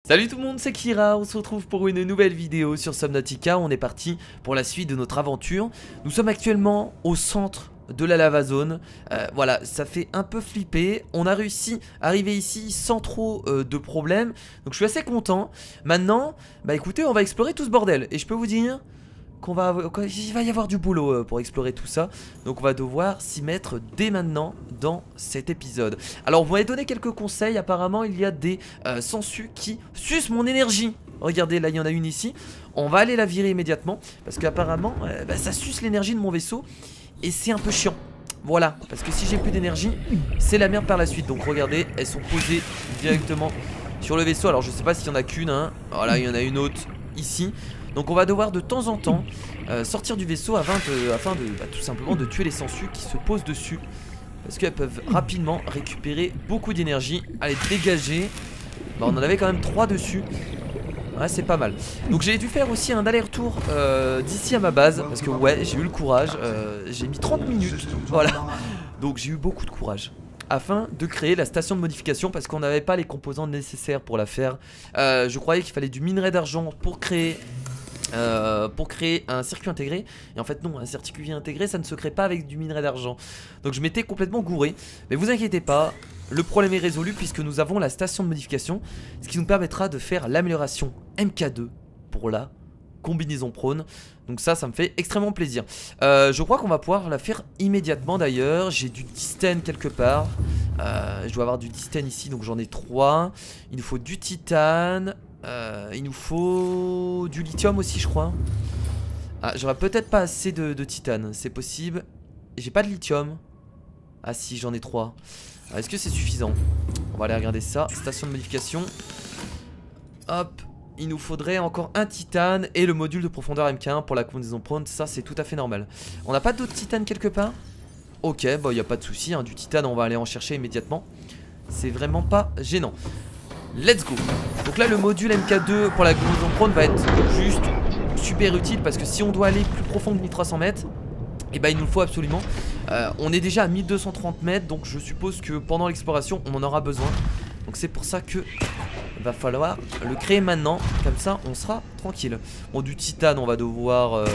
Salut tout le monde, c'est Kira, on se retrouve pour une nouvelle vidéo sur Subnautica. On est parti pour la suite de notre aventure. Nous sommes actuellement au centre de la lava zone. Voilà, ça fait un peu flipper. On a réussi à arriver ici sans trop de problèmes. Donc je suis assez content. Maintenant, bah écoutez, on va explorer tout ce bordel. Et je peux vous dire qu'il va y avoir du boulot pour explorer tout ça. Donc on va devoir s'y mettre dès maintenant dans cet épisode. Alors vous m'avez donné quelques conseils. Apparemment il y a des sangsues qui sucent mon énergie. Regardez, là il y en a une ici. On va aller la virer immédiatement parce qu'apparemment ça suce l'énergie de mon vaisseau. Et c'est un peu chiant. Voilà, parce que si j'ai plus d'énergie, c'est la merde par la suite. Donc regardez, elles sont posées directement sur le vaisseau. Alors je sais pas s'il y en a qu'une, hein. Voilà, il y en a une autre ici. Donc on va devoir de temps en temps sortir du vaisseau afin de tout simplement de tuer les sangsues qui se posent dessus. Parce qu'elles peuvent rapidement récupérer beaucoup d'énergie. Allez, dégager. Bah, on en avait quand même 3 dessus. Ouais, c'est pas mal. Donc j'ai dû faire aussi un aller-retour d'ici à ma base. Parce que ouais, j'ai eu le courage. J'ai mis 30 minutes. Voilà. Donc j'ai eu beaucoup de courage afin de créer la station de modification, parce qu'on n'avait pas les composants nécessaires pour la faire. Je croyais qu'il fallait du minerai d'argent pour créer un circuit intégré. Et en fait non, un circuit intégré ça ne se crée pas avec du minerai d'argent. Donc je m'étais complètement gouré. Mais vous inquiétez pas, le problème est résolu puisque nous avons la station de modification, ce qui nous permettra de faire l'amélioration MK2 pour la combinaison prône. Donc ça me fait extrêmement plaisir. Je crois qu'on va pouvoir la faire immédiatement d'ailleurs. J'ai du distane quelque part. Je dois avoir du distane ici, donc j'en ai 3. Il nous faut du titane. Il nous faut du lithium aussi je crois. Ah, j'aurais peut-être pas assez de titane, c'est possible. J'ai pas de lithium. Ah si, j'en ai 3. Est-ce que c'est suffisant? On va aller regarder ça. Station de modification. Hop. Il nous faudrait encore un titane et le module de profondeur MK1 pour la combinaison prône. Ça c'est tout à fait normal. On n'a pas d'autres titane quelque part? Ok, bah y a pas de souci, hein. Du titane on va aller en chercher immédiatement. C'est vraiment pas gênant. Let's go. Donc là le module MK2 pour la combinaison prône va être juste super utile, parce que si on doit aller plus profond que 1300 mètres, et bah il nous le faut absolument. On est déjà à 1230 mètres, donc je suppose que pendant l'exploration on en aura besoin. Donc c'est pour ça que va falloir le créer maintenant, comme ça on sera tranquille. Bon, du titane on va devoir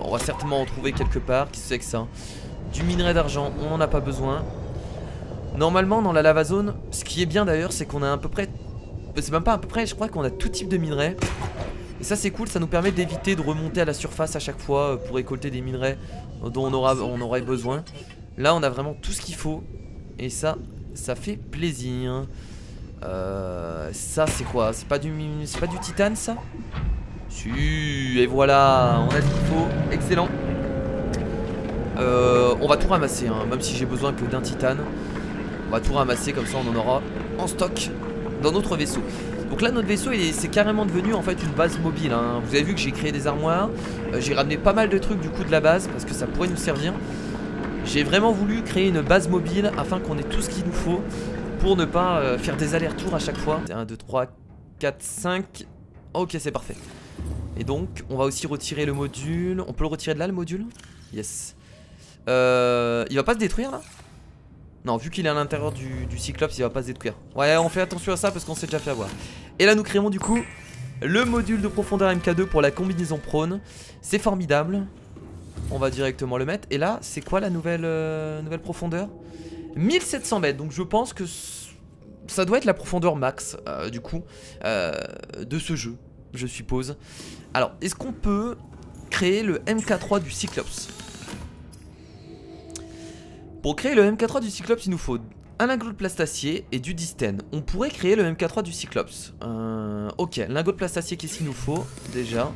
on va certainement en trouver quelque part. Qui c'est que ça? Du minerai d'argent on n'en a pas besoin. Normalement dans la lava zone, ce qui est bien d'ailleurs, c'est qu'on a à peu près, c'est même pas à peu près, je crois qu'on a tout type de minerais. Et ça c'est cool, ça nous permet d'éviter de remonter à la surface à chaque fois pour récolter des minerais dont on aurait besoin. Là on a vraiment tout ce qu'il faut. Et ça fait plaisir. Ça c'est quoi? C'est pas du titane ça? Si, et voilà, on a ce qu'il faut, excellent. On va tout ramasser, hein, même si j'ai besoin que d'un titane. On va tout ramasser, comme ça on en aura en stock dans notre vaisseau. Donc là notre vaisseau c'est carrément devenu en fait une base mobile, hein. Vous avez vu que j'ai créé des armoires, j'ai ramené pas mal de trucs du coup de la base parce que ça pourrait nous servir. J'ai vraiment voulu créer une base mobile afin qu'on ait tout ce qu'il nous faut pour ne pas faire des allers-retours à chaque fois. 1, 2, 3, 4, 5. Ok, c'est parfait. Et donc on va aussi retirer le module. On peut le retirer de là le module? Yes. Il va pas se détruire là? Non, vu qu'il est à l'intérieur du Cyclops, il va pas se détruire. Ouais, on fait attention à ça parce qu'on s'est déjà fait avoir. Et là nous créons du coup le module de profondeur MK2 pour la combinaison prône. C'est formidable. On va directement le mettre. Et là c'est quoi la nouvelle profondeur? 1700 mètres. Donc je pense que ça doit être la profondeur max du coup de ce jeu, je suppose. Alors est-ce qu'on peut créer le MK3 du Cyclops? Pour créer le MK3 du Cyclops, il nous faut un lingot de plastacier et du distane. On pourrait créer le MK3 du Cyclops. Ok, lingot de plastacier, qu'est-ce qu'il nous faut déjà?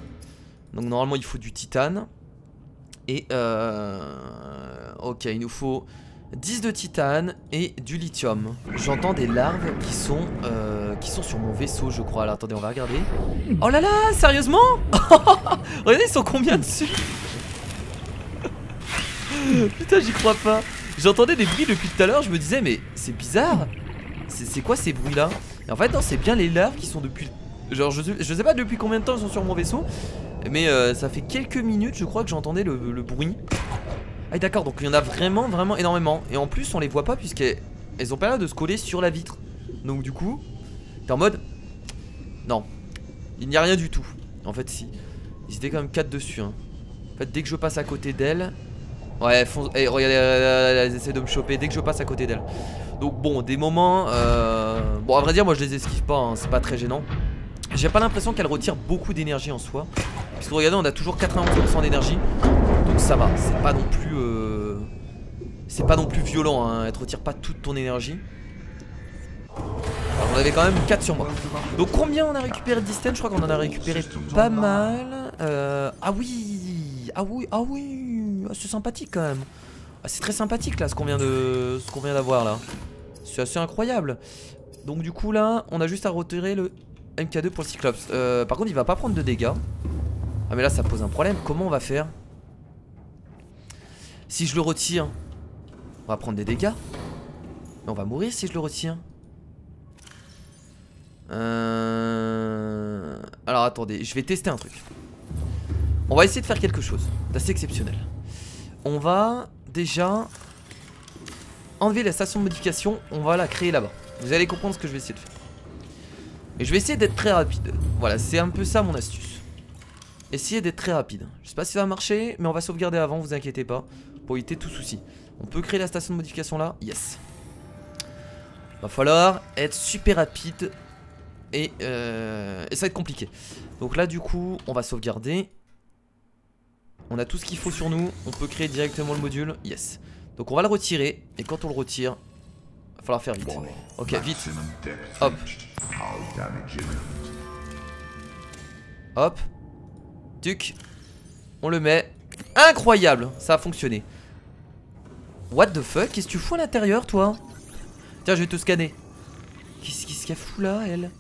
Donc normalement il faut du titane. Et ok, il nous faut 10 de titane et du lithium. J'entends des larves qui sont sur mon vaisseau je crois. Alors attendez, on va regarder. Oh là là, sérieusement? Regardez, ils sont combien dessus? Putain, j'y crois pas. J'entendais des bruits depuis tout à l'heure, je me disais mais c'est bizarre. C'est quoi ces bruits là? Et en fait non, c'est bien les larves qui sont depuis... Genre je sais pas depuis combien de temps ils sont sur mon vaisseau. Mais ça fait quelques minutes je crois que j'entendais le bruit. Ah d'accord, donc il y en a vraiment énormément. Et en plus on les voit pas puisqu'elles ont pas l'air de se coller sur la vitre. Donc du coup t'es en mode Non, il n'y a rien du tout. En fait si, ils étaient quand même 4 dessus hein. En fait dès que je passe à côté d'elle... Ouais, regardez, elle essaie de me choper dès que je passe à côté d'elle. Donc bon, des moments... Bon, à vrai dire, moi je les esquive pas, hein, c'est pas très gênant. J'ai pas l'impression qu'elle retire beaucoup d'énergie en soi. Parce que regardez, on a toujours 91% d'énergie. Donc ça va, c'est pas non plus... C'est pas non plus violent, hein, elle te retire pas toute ton énergie. Alors, on avait quand même 4 sur moi. Donc combien on a récupéré de distance? Je crois qu'on en a récupéré pas mal. Ah oui, ah oui, ah oui. C'est sympathique quand même. Ah, c'est très sympathique là ce qu'on vient d'avoir là. C'est assez incroyable. Donc du coup là on a juste à retirer le MK2 pour le Cyclops. Par contre il va pas prendre de dégâts. Ah mais là ça pose un problème. Comment on va faire? Si je le retire, on va prendre des dégâts. Mais on va mourir si je le retire. Alors attendez, je vais tester un truc. On va essayer de faire quelque chose d'assez exceptionnel. On va déjà enlever la station de modification. On va la créer là-bas. Vous allez comprendre ce que je vais essayer de faire. Et je vais essayer d'être très rapide. Voilà, c'est un peu ça mon astuce. Essayer d'être très rapide. Je sais pas si ça va marcher, mais on va sauvegarder avant, vous inquiétez pas, pour éviter tout souci. On peut créer la station de modification là. Yes. Va falloir être super rapide. Et ça va être compliqué. Donc là du coup on va sauvegarder. On a tout ce qu'il faut sur nous. On peut créer directement le module. Yes. Donc on va le retirer. Et quand on le retire, va falloir faire vite. Ok, vite. Hop. Hop. Tuc. On le met. Incroyable. Ça a fonctionné. What the fuck? Qu'est-ce que tu fous à l'intérieur toi? Tiens je vais te scanner. Qu'est-ce qu'elle fout là elle?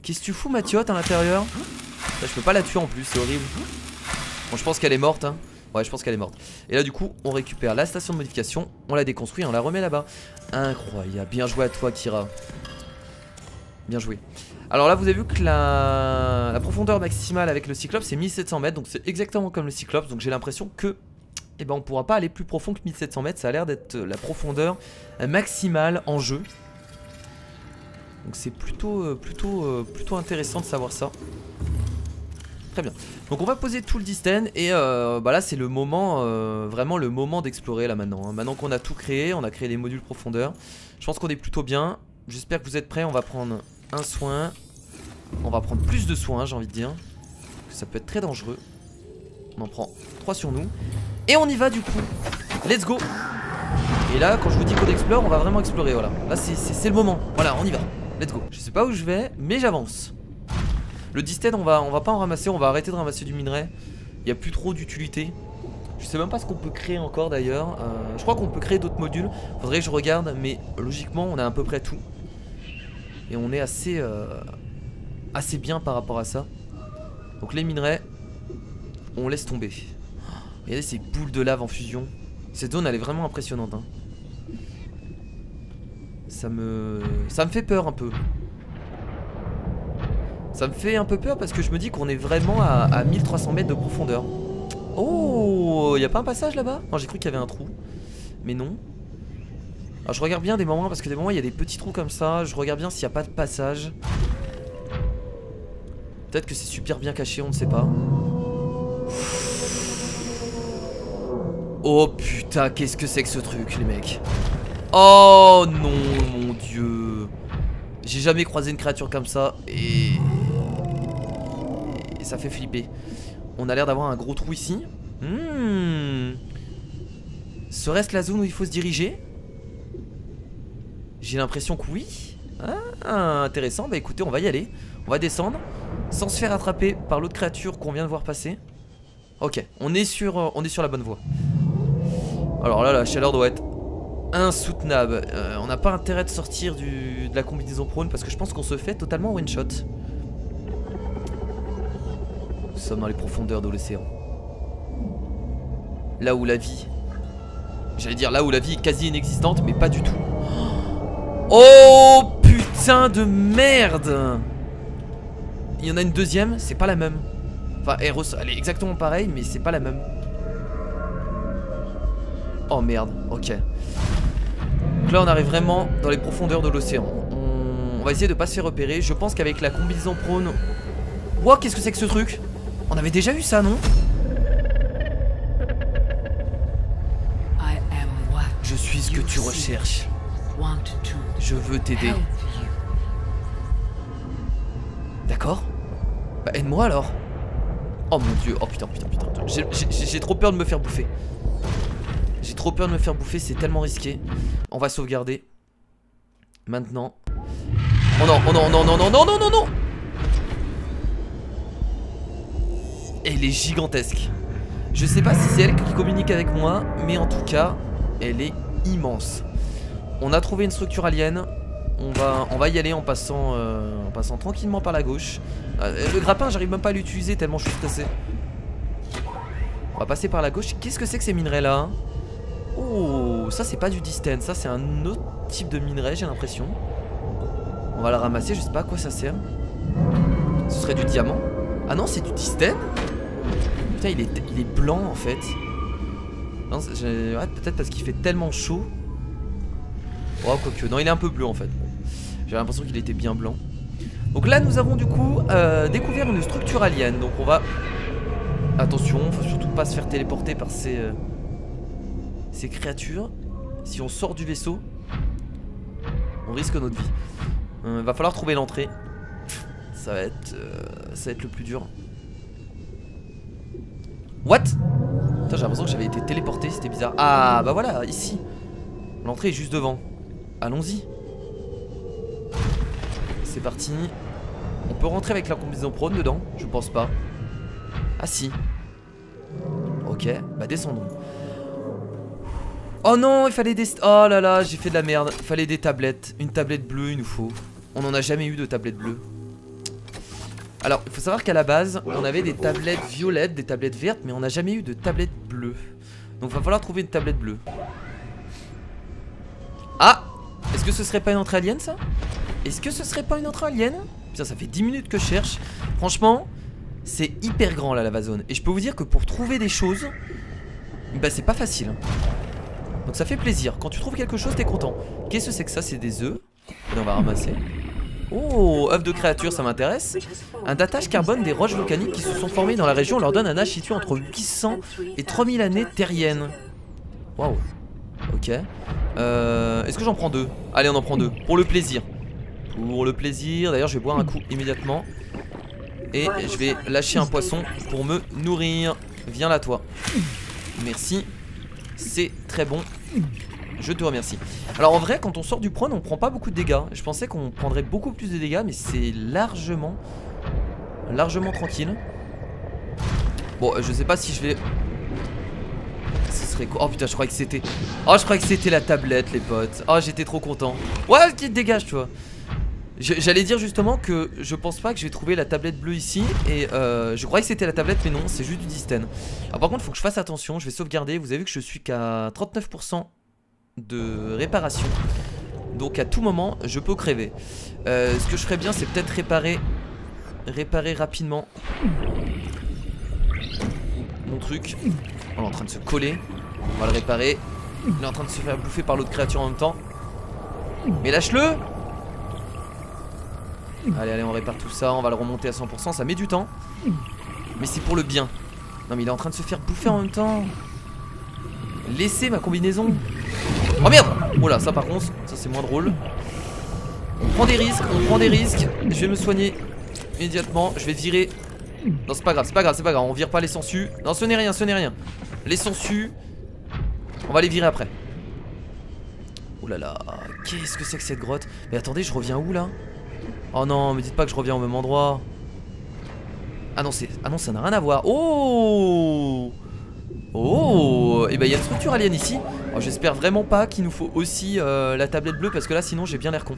Qu'est-ce que tu fous Mathiote à l'intérieur? Là je peux pas la tuer en plus, c'est horrible. Bon je pense qu'elle est morte hein. Ouais je pense qu'elle est morte. Et là du coup on récupère la station de modification. On la déconstruit, on la remet là-bas. Incroyable, bien joué à toi Kira. Bien joué. Alors là vous avez vu que la profondeur maximale avec le Cyclope c'est 1700 mètres. Donc c'est exactement comme le Cyclope. Donc j'ai l'impression que on pourra pas aller plus profond que 1700 mètres. Ça a l'air d'être la profondeur maximale en jeu. Donc c'est plutôt intéressant de savoir ça. Très bien. Donc on va poser tout le distance. Et bah là c'est le moment, vraiment le moment d'explorer là maintenant hein. Maintenant qu'on a tout créé, on a créé les modules profondeur. Je pense qu'on est plutôt bien. J'espère que vous êtes prêts, on va prendre un soin. On va prendre plus de soins j'ai envie de dire. Ça peut être très dangereux. On en prend 3 sur nous. Et on y va du coup. Let's go. Et là quand je vous dis qu'on explore, on va vraiment explorer, voilà. Là c'est le moment, voilà on y va. Let's go. Je sais pas où je vais, mais j'avance. Le disted, on va pas en ramasser, on va arrêter de ramasser du minerai. Il n'y a plus trop d'utilité. Je sais même pas ce qu'on peut créer encore d'ailleurs. Je crois qu'on peut créer d'autres modules. Faudrait que je regarde, mais logiquement, on a à peu près tout. Et on est assez bien par rapport à ça. Donc les minerais, on laisse tomber. Regardez ces boules de lave en fusion. Cette zone, elle est vraiment impressionnante. Hein. Ça me fait peur un peu. Ça me fait un peu peur parce que je me dis qu'on est vraiment à 1300 mètres de profondeur. Oh, y a pas un passage là-bas? Non, j'ai cru qu'il y avait un trou. Mais non. Alors je regarde bien des moments parce que des moments il y a des petits trous comme ça. Je regarde bien s'il n'y a pas de passage. Peut-être que c'est super bien caché, on ne sait pas. Oh putain, qu'est-ce que c'est que ce truc les mecs? Oh non mon dieu. J'ai jamais croisé une créature comme ça. Et ça fait flipper. On a l'air d'avoir un gros trou ici. Serait-ce la zone où il faut se diriger? J'ai l'impression que oui. Ah, intéressant, bah écoutez on va y aller. On va descendre sans se faire attraper par l'autre créature qu'on vient de voir passer. Ok, on est sur la bonne voie. Alors là la chaleur doit être insoutenable. On n'a pas intérêt de sortir de la combinaison prone parce que je pense qu'on se fait totalement one shot. Nous sommes dans les profondeurs de l'océan. Là où la vie, j'allais dire là où la vie est quasi inexistante, mais pas du tout. Oh putain de merde. Il y en a une deuxième, c'est pas la même. Enfin elle est exactement pareille mais c'est pas la même. Oh merde, ok. Donc là on arrive vraiment dans les profondeurs de l'océan. On va essayer de pas se faire repérer. Je pense qu'avec la combinaison prone... Wow, qu'est-ce que c'est que ce truc? On avait déjà eu ça, non? Je suis ce que tu recherches. Je veux t'aider. D'accord. Bah aide-moi alors. Oh mon dieu. Oh putain, putain, putain. J'ai trop peur de me faire bouffer. J'ai trop peur de me faire bouffer, c'est tellement risqué. On va sauvegarder. Maintenant. Oh non, oh non, non, non, non, non, non, non, non. Elle est gigantesque. Je sais pas si c'est elle qui communique avec moi, mais en tout cas, elle est immense. On a trouvé une structure alien. On va y aller en passant tranquillement par la gauche. Le grappin, j'arrive même pas à l'utiliser tellement je suis stressé. On va passer par la gauche. Qu'est-ce que c'est que ces minerais là, hein? Oh, ça c'est pas du distance, ça c'est un autre type de minerai, j'ai l'impression. On va la ramasser, je sais pas à quoi ça sert. Ce serait du diamant. Ah non, c'est du distance. Putain, il est blanc en fait. Ouais, peut-être parce qu'il fait tellement chaud. Oh, quoique. Non, il est un peu bleu en fait. J'ai l'impression qu'il était bien blanc. Donc là, nous avons du coup découvert une structure alien. Donc on va... Attention, faut surtout pas se faire téléporter par ces créatures. Si on sort du vaisseau, on risque notre vie. Va falloir trouver l'entrée. Ça va être le plus dur. What? Putain, j'ai l'impression que j'avais été téléporté, c'était bizarre. Ah bah voilà, ici. L'entrée est juste devant. Allons-y. C'est parti. On peut rentrer avec la combinaison prone dedans? Je pense pas. Ah si. Ok, bah descendons. Oh non, il fallait des... Oh là là, j'ai fait de la merde. Il fallait des tablettes. Une tablette bleue, il nous faut. On n'en a jamais eu de tablette bleue. Alors, il faut savoir qu'à la base, on avait des tablettes violettes, des tablettes vertes, mais on n'a jamais eu de tablette bleue. Donc, il va falloir trouver une tablette bleue. Ah! Est-ce que ce serait pas une entrée alien, ça? Est-ce que ce serait pas une entrée alien? Putain, ça fait 10 minutes que je cherche. Franchement, c'est hyper grand, là, la vazone. Et je peux vous dire que pour trouver des choses, bah, c'est pas facile. Donc, ça fait plaisir. Quand tu trouves quelque chose, t'es content. Qu'est-ce que c'est que ça? C'est des œufs. Et on va ramasser. Oh, œuf de créature, ça m'intéresse. Un datage carbone des roches volcaniques qui se sont formées dans la région leur donne un âge situé entre 800 et 3000 années terriennes. Waouh. Ok. Est-ce que j'en prends deux? Allez, on en prend deux. Pour le plaisir. Pour le plaisir. D'ailleurs, je vais boire un coup immédiatement. Et je vais lâcher un poisson pour me nourrir. Viens là, toi. Merci. C'est très bon. Je te remercie. Alors en vrai, quand on sort du prône, on prend pas beaucoup de dégâts. Je pensais qu'on prendrait beaucoup plus de dégâts, mais c'est largement tranquille. Bon, je sais pas si je vais... Ce serait quoi? Oh putain, je croyais que c'était... Oh, je croyais que c'était la tablette, les potes. Oh, j'étais trop content. Ouais, qui te dégage, tu vois. J'allais dire justement que je pense pas que je vais trouver la tablette bleue ici. Et je croyais que c'était la tablette, mais non, c'est juste du distance. Alors par contre, il faut que je fasse attention. Je vais sauvegarder. Vous avez vu que je suis qu'à 39% de réparation. Donc à tout moment je peux crever. Ce que je ferais bien, c'est peut-être réparer rapidement mon truc. On est en train de se coller. On va le réparer. Il est en train de se faire bouffer par l'autre créature en même temps. Mais lâche-le. Allez, allez, on répare tout ça. On va le remonter à 100%. Ça met du temps, mais c'est pour le bien. Non mais il est en train de se faire bouffer en même temps. Laissez ma combinaison. Oh merde! Oh là, ça par contre, ça c'est moins drôle. On prend des risques, Je vais me soigner immédiatement. Je vais virer. Non, c'est pas grave, On vire pas les sangsues. Non, ce n'est rien, Les sangsues, on va les virer après. Oh là là, qu'est-ce que c'est que cette grotte? Mais attendez, je reviens où là? Oh non, me dites pas que je reviens au même endroit. Ah non, ça n'a rien à voir. Oh! Oh, et bah il y a une structure alien ici. J'espère vraiment pas qu'il nous faut aussi la tablette bleue, parce que là sinon j'ai bien l'air con.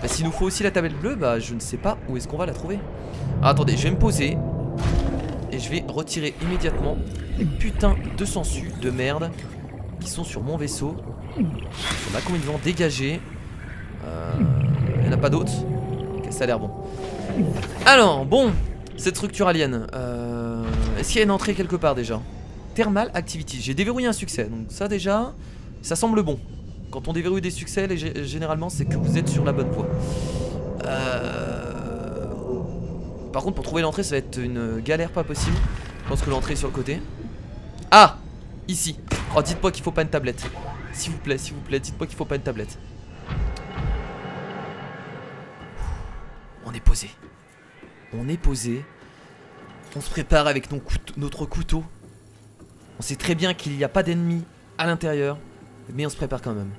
Bah, s'il nous faut aussi la tablette bleue, bah je ne sais pas où est-ce qu'on va la trouver. Ah, attendez, je vais me poser et je vais retirer immédiatement les putains de sangsues de merde qui sont sur mon vaisseau. On a complètement dégagé. Il n'y en a pas d'autres. Ok, ça a l'air bon. Alors, bon, cette structure alien, est-ce qu'il y a une entrée quelque part déjà? Thermal Activity, j'ai déverrouillé un succès. Donc ça déjà, ça semble bon. Quand on déverrouille des succès, généralement c'est que vous êtes sur la bonne voie. Par contre pour trouver l'entrée ça va être une galère pas possible. Je pense que l'entrée est sur le côté. Ah, ici. Oh, dites-moi qu'il faut pas une tablette. S'il vous plaît, dites-moi qu'il faut pas une tablette. On est posé. On est posé. On se prépare avec notre couteau. On sait très bien qu'il n'y a pas d'ennemis à l'intérieur, mais on se prépare quand même.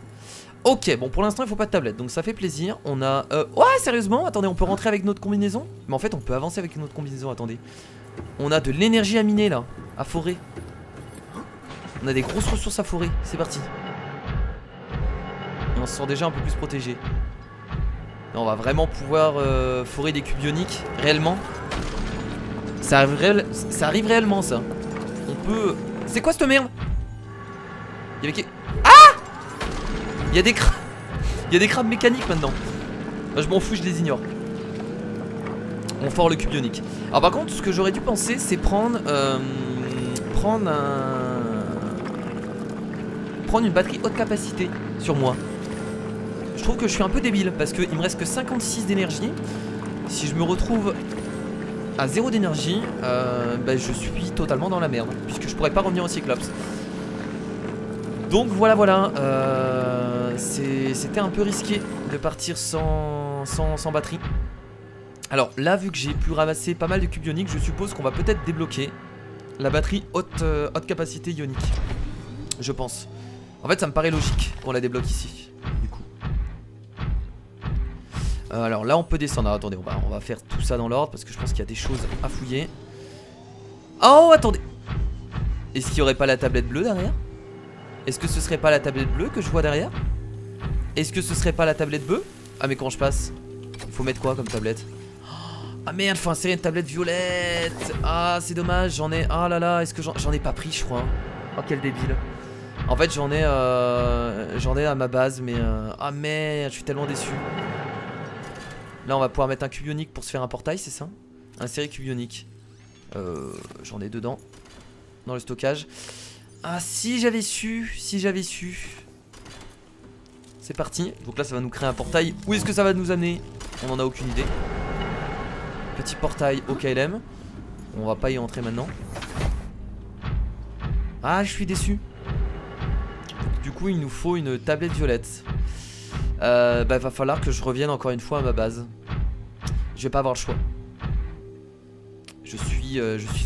Ok, bon pour l'instant il faut pas de tablette, donc ça fait plaisir. On a... Ouais, sérieusement, attendez, on peut rentrer avec notre combinaison? Mais en fait on peut avancer avec notre combinaison, attendez. On a de l'énergie à miner là, à forer. On a des grosses ressources à forer, c'est parti. Et on se sent déjà un peu plus protégé. Là, on va vraiment pouvoir forer des cubes ioniques, réellement. Ça arrive réellement ça. On peut... C'est quoi cette merde? Il y avait... Ah! Il y a des crabes. Il y a des crabes mécaniques maintenant. Je m'en fous, je les ignore. On fore le cube ionique. Alors par contre, ce que j'aurais dû penser, c'est prendre une batterie haute capacité sur moi. Je trouve que je suis un peu débile parce qu'il me reste que 56 d'énergie. Si je me retrouve à 0 d'énergie, bah, je suis totalement dans la merde puisque je pourrais pas revenir au Cyclops. Donc voilà. C'était un peu risqué de partir sans batterie. Alors là, vu que j'ai pu ramasser pas mal de cubes ioniques, je suppose qu'on va peut-être débloquer la batterie haute capacité ionique. Je pense. En fait ça me paraît logique qu'on la débloque ici. Du coup alors là on peut descendre. Alors, attendez, on va faire tout ça dans l'ordre parce que je pense qu'il y a des choses à fouiller. Oh attendez, est-ce qu'il n'y aurait pas la tablette bleue derrière? Est-ce que ce serait pas la tablette bleue que je vois derrière? Est-ce que ce serait pas la tablette bleue? Ah mais quand je passe, il faut mettre quoi comme tablette? Ah merde, faut insérer une tablette violette. Ah c'est dommage, j'en ai... Ah là là, est-ce que j'en ai pas pris je crois. Oh quel débile. En fait j'en ai à ma base mais... Ah merde, je suis tellement déçu. Là on va pouvoir mettre un cube ionique pour se faire un portail, c'est ça? Insérer cube ionique. J'en ai dedans. Dans le stockage. Ah si j'avais su. C'est parti. Donc là ça va nous créer un portail. Où est-ce que ça va nous amener? On en a aucune idée. Petit portail au KLM. On va pas y entrer maintenant. Ah je suis déçu. Du coup il nous faut une tablette violette. Bah va falloir que je revienne encore une fois à ma base. Je vais pas avoir le choix. Je suis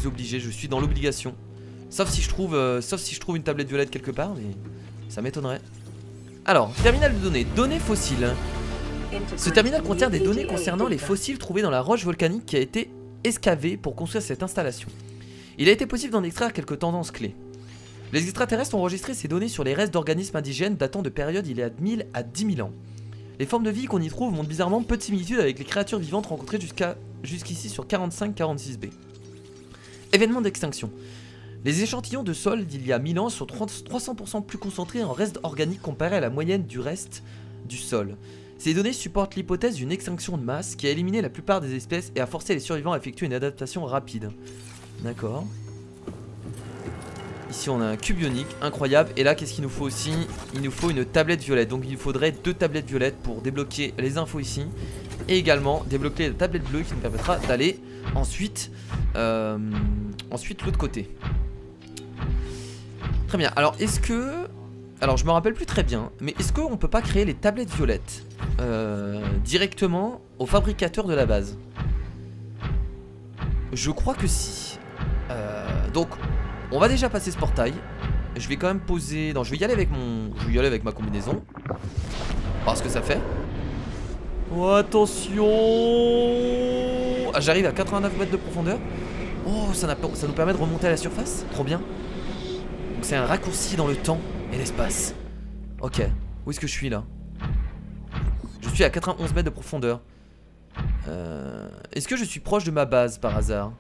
obligé, je suis dans l'obligation. Sauf si je trouve une tablette violette quelque part, mais ça m'étonnerait. Alors, terminal de données, données fossiles. Ce terminal contient des données concernant les fossiles trouvés dans la roche volcanique qui a été excavée pour construire cette installation. Il a été possible d'en extraire quelques tendances clés. Les extraterrestres ont enregistré ces données sur les restes d'organismes indigènes datant de périodes il y a 1000 à 10 000 ans. Les formes de vie qu'on y trouve montrent bizarrement peu de similitudes avec les créatures vivantes rencontrées jusqu'ici sur 45-46b. Événements d'extinction. Les échantillons de sol d'il y a 1000 ans sont 300% plus concentrés en restes organiques comparé à la moyenne du reste du sol. Ces données supportent l'hypothèse d'une extinction de masse qui a éliminé la plupart des espèces et a forcé les survivants à effectuer une adaptation rapide. D'accord. Ici on a un cube ionique, incroyable. Et là qu'est-ce qu'il nous faut aussi? Il nous faut une tablette violette. Donc il nous faudrait 2 tablettes violettes pour débloquer les infos ici. Et également débloquer la tablette bleue qui nous permettra d'aller ensuite l'autre côté. Très bien, alors est-ce que... Alors je me rappelle plus très bien, mais est-ce qu'on peut pas créer les tablettes violettes directement au fabricateur de la base? Je crois que si. Donc on va déjà passer ce portail. Je vais quand même poser... Non, je vais y aller avec ma combinaison. Voir ce que ça fait. Oh attention. Ah, j'arrive à 89 mètres de profondeur. Oh ça nous permet de remonter à la surface. Trop bien. Donc c'est un raccourci dans le temps et l'espace. Ok, où est-ce que je suis là? Je suis à 91 mètres de profondeur. Est-ce que je suis proche de ma base par hasard?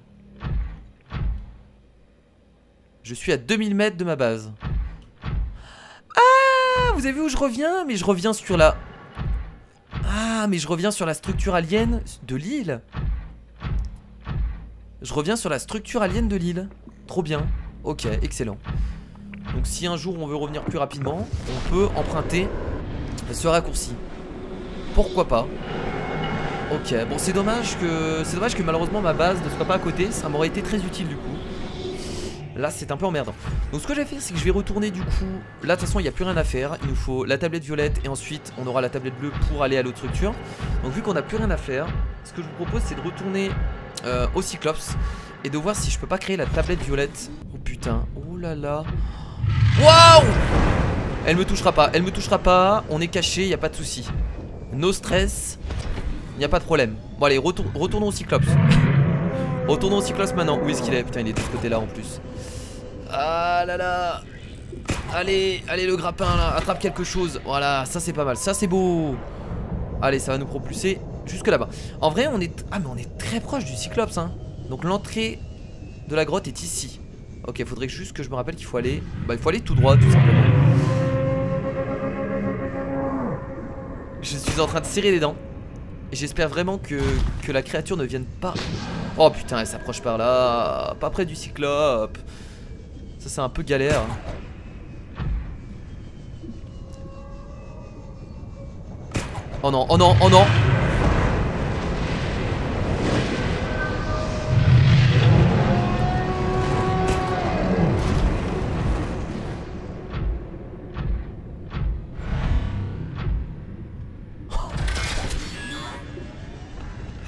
Je suis à 2000 mètres de ma base. Ah, vous avez vu où je reviens? Mais je reviens sur la... Ah, mais je reviens sur la structure alien de l'île. Je reviens sur la structure alien de l'île. Trop bien. Ok, excellent. Donc si un jour on veut revenir plus rapidement, on peut emprunter ce raccourci. Pourquoi pas? Ok, bon c'est dommage que malheureusement ma base ne soit pas à côté. Ça m'aurait été très utile du coup. Là c'est un peu emmerdant. Donc ce que je vais faire c'est que je vais retourner du coup. Là de toute façon il n'y a plus rien à faire. Il nous faut la tablette violette et ensuite on aura la tablette bleue pour aller à l'autre structure. Donc vu qu'on n'a plus rien à faire, ce que je vous propose c'est de retourner au Cyclops et de voir si je peux pas créer la tablette violette. Oh putain, oh là là. Waouh! Elle me touchera pas, elle me touchera pas. On est caché, il n'y a pas de souci. No stress, il n'y a pas de problème. Bon allez, retournons au Cyclops. Retournons au Cyclops maintenant. Où est-ce qu'il est? Putain il est de ce côté là en plus. Ah là là. Allez, allez le grappin là, attrape quelque chose. Voilà, ça c'est pas mal, ça c'est beau. Allez, ça va nous propulser jusque là-bas. En vrai on est... Ah mais on est très proche du Cyclops hein. Donc l'entrée de la grotte est ici. Ok, faudrait juste que je me rappelle qu'il faut aller... Bah il faut aller tout droit tout simplement. Je suis en train de serrer les dents. Et j'espère vraiment que la créature ne vienne pas. Oh putain, elle s'approche par là. Pas près du Cyclope. Ça c'est un peu galère. Oh non, oh non, oh non.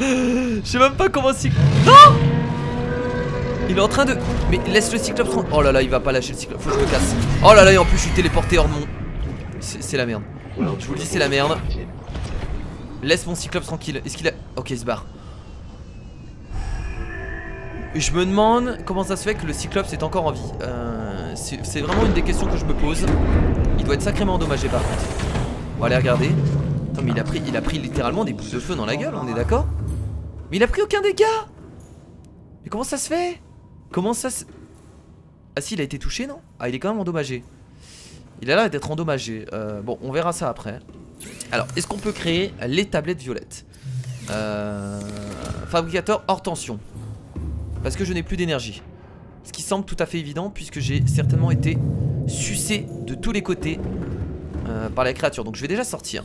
Je sais même pas comment Cyclope... Non! Il est en train de... Mais laisse le Cyclope... Oh là là, il va pas lâcher le Cyclope. Faut que je me casse. Oh là là, et en plus je suis téléporté hors de mon... C'est la merde. Je vous le dis, c'est la merde. Laisse mon Cyclope tranquille. Est-ce qu'il a... Ok, il se barre. Et je me demande comment ça se fait que le Cyclope est encore en vie. C'est vraiment une des questions que je me pose. Il doit être sacrément endommagé par contre. On va aller regarder. Attends, mais il a pris littéralement des boules de feu dans la gueule, on est d'accord? Mais il a pris aucun dégât. Mais comment ça se fait? Comment ça se... Ah si, il a été touché, non? Ah, il est quand même endommagé. Il a l'air d'être endommagé. Bon, on verra ça après. Alors, est-ce qu'on peut créer les tablettes violettes? Fabricateur hors tension. Parce que je n'ai plus d'énergie. Ce qui semble tout à fait évident puisque j'ai certainement été sucé de tous les côtés par la créature. Donc je vais déjà sortir.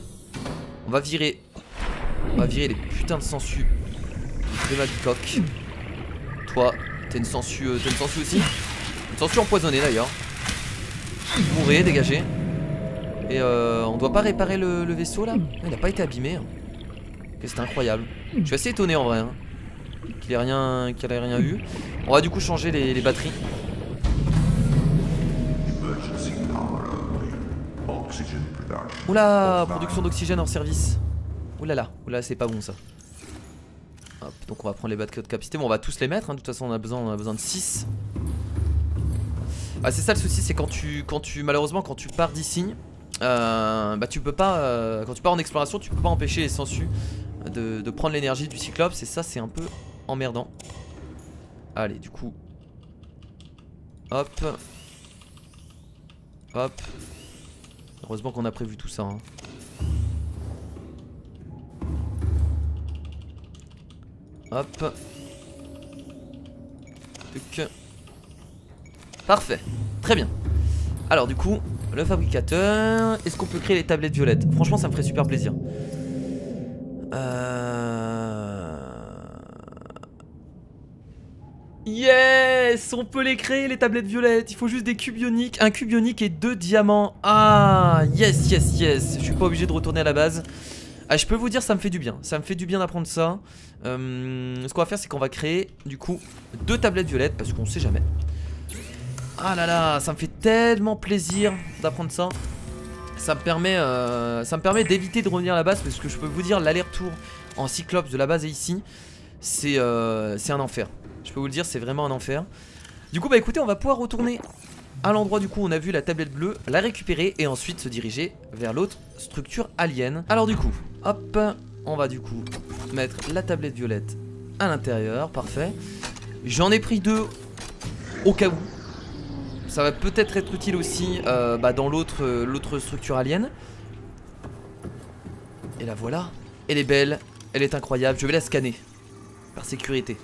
On va virer les putains de sangsues de ma bicoque. Toi, t'es une sangsue aussi. Une sangsue empoisonnée d'ailleurs. Mourez, dégagez. Et on doit pas réparer le vaisseau là? Il a pas été abîmé. C'est incroyable. Je suis assez étonné en vrai hein, qu'il ait rien eu. On va du coup changer les batteries. Oula, production d'oxygène hors service. Oulala, c'est pas bon ça. Hop, donc on va prendre les batteries de capacité. Bon, on va tous les mettre hein. De toute façon on a besoin de 6. Ah, c'est ça le souci, c'est quand tu malheureusement quand tu pars d'ici, bah tu peux pas quand tu pars en exploration, tu peux pas empêcher les sangsues de prendre l'énergie du Cyclope. Et ça c'est un peu emmerdant. Allez, du coup, hop, hop. Heureusement qu'on a prévu tout ça hein. Hop. Tuc. Parfait, très bien. Alors du coup, le fabricateur. Est-ce qu'on peut créer les tablettes violettes? Franchement ça me ferait super plaisir. Yes, on peut les créer les tablettes violettes. Il faut juste des cubes ioniques, un cube ionique et 2 diamants. Ah yes, yes, yes. Je suis pas obligé de retourner à la base. Ah, je peux vous dire ça me fait du bien. Ça me fait du bien d'apprendre ça. Ce qu'on va faire c'est qu'on va créer du coup 2 tablettes violettes parce qu'on sait jamais. Ah là là, ça me fait tellement plaisir d'apprendre ça. Ça me permet d'éviter de revenir à la base parce que je peux vous dire l'aller-retour en Cyclope de la base et ici c'est un enfer. Je peux vous le dire, c'est vraiment un enfer. Du coup bah écoutez, on va pouvoir retourner à l'endroit du coup où on a vu la tablette bleue, la récupérer et ensuite se diriger vers l'autre structure alien. Alors du coup, hop, on va du coup mettre la tablette violette à l'intérieur, parfait. J'en ai pris 2 au cas où. Ça va peut-être être utile aussi dans l'autre structure alien. Et la voilà. Elle est belle, elle est incroyable. Je vais la scanner par sécurité.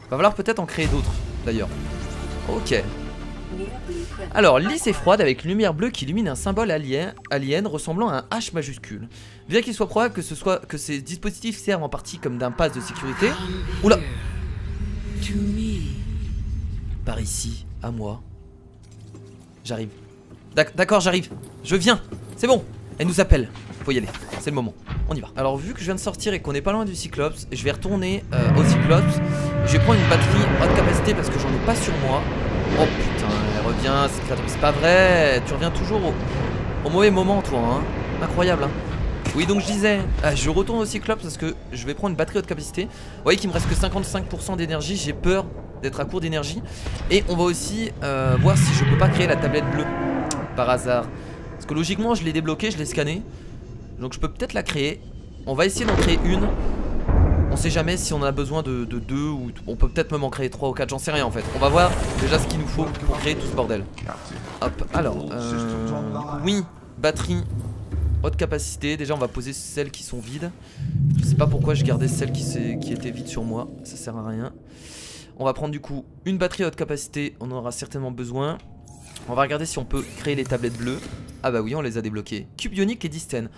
Va falloir peut-être en créer d'autres d'ailleurs. Ok. Alors, lisse et froide avec une lumière bleue qui illumine un symbole alien ressemblant à un H majuscule. Bien qu'il soit probable que ces dispositifs servent en partie comme d'un pass de sécurité. Oula! Par ici, à moi. J'arrive. D'accord, j'arrive. Je viens. C'est bon. Elle nous appelle. Faut y aller. C'est le moment. On y va. Alors, vu que je viens de sortir et qu'on est pas loin du Cyclops, je vais retourner au Cyclops. Je vais prendre une batterie haute capacité parce que j'en ai pas sur moi. Oh putain, elle revient. C'est pas vrai. Tu reviens toujours au mauvais moment, toi. Hein. Incroyable. Hein. Oui, donc je disais, je retourne au Cyclops parce que je vais prendre une batterie haute capacité. Vous voyez qu'il me reste que 55% d'énergie. J'ai peur d'être à court d'énergie. Et on va aussi voir si je peux pas créer la tablette bleue par hasard. Parce que logiquement, je l'ai débloqué, je l'ai scanné. Donc je peux peut-être la créer. On va essayer d'en créer une. On sait jamais si on a besoin de deux ou on peut peut-être même en créer 3 ou 4, j'en sais rien en fait. On va voir déjà ce qu'il nous faut pour créer tout ce bordel. Hop, alors oui, batterie haute capacité. Déjà on va poser celles qui sont vides. Je sais pas pourquoi je gardais celles qui étaient vides sur moi. Ça sert à rien. On va prendre du coup une batterie haute capacité. On en aura certainement besoin. On va regarder si on peut créer les tablettes bleues. Ah bah oui, on les a débloquées. Cube ionique et distène.